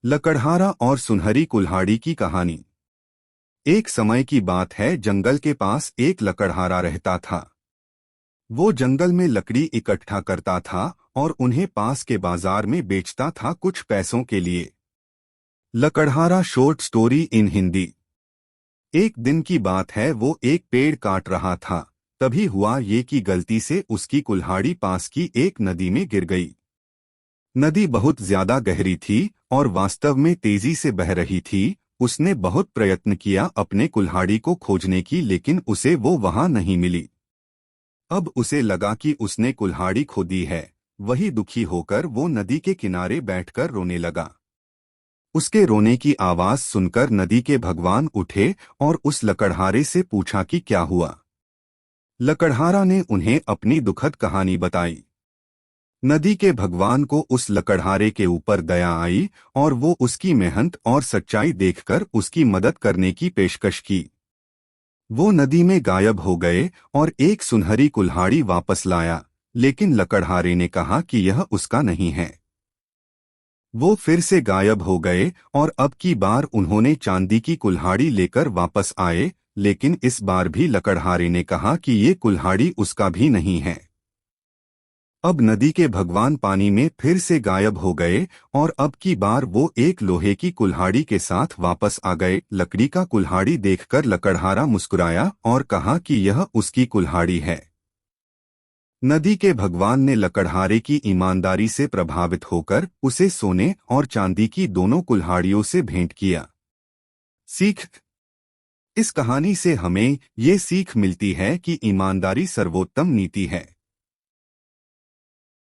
लकड़हारा और सुनहरी कुल्हाड़ी की कहानी। एक समय की बात है, जंगल के पास एक लकड़हारा रहता था। वो जंगल में लकड़ी इकट्ठा करता था और उन्हें पास के बाजार में बेचता था कुछ पैसों के लिए। लकड़हारा शॉर्ट स्टोरी इन हिंदी। एक दिन की बात है, वो एक पेड़ काट रहा था। तभी हुआ ये कि गलती से उसकी कुल्हाड़ी पास की एक नदी में गिर गई। नदी बहुत ज्यादा गहरी थी और वास्तव में तेजी से बह रही थी। उसने बहुत प्रयत्न किया अपने कुल्हाड़ी को खोजने की, लेकिन उसे वो वहां नहीं मिली। अब उसे लगा कि उसने कुल्हाड़ी खो दी है। वही दुखी होकर वो नदी के किनारे बैठकर रोने लगा। उसके रोने की आवाज सुनकर नदी के भगवान उठे और उस लकड़हारे से पूछा कि क्या हुआ। लकड़हारा ने उन्हें अपनी दुखद कहानी बताई। नदी के भगवान को उस लकड़हारे के ऊपर दया आई और वो उसकी मेहनत और सच्चाई देखकर उसकी मदद करने की पेशकश की। वो नदी में गायब हो गए और एक सुनहरी कुल्हाड़ी वापस लाया, लेकिन लकड़हारे ने कहा कि यह उसका नहीं है। वो फिर से गायब हो गए और अब की बार उन्होंने चांदी की कुल्हाड़ी लेकर वापस आए, लेकिन इस बार भी लकड़हारे ने कहा कि ये कुल्हाड़ी उसका भी नहीं है। अब नदी के भगवान पानी में फिर से गायब हो गए और अब की बार वो एक लोहे की कुल्हाड़ी के साथ वापस आ गए। लकड़ी का कुल्हाड़ी देखकर लकड़हारा मुस्कुराया और कहा कि यह उसकी कुल्हाड़ी है। नदी के भगवान ने लकड़हारे की ईमानदारी से प्रभावित होकर उसे सोने और चांदी की दोनों कुल्हाड़ियों से भेंट किया। सीख। इस कहानी से हमें ये सीख मिलती है कि ईमानदारी सर्वोत्तम नीति है।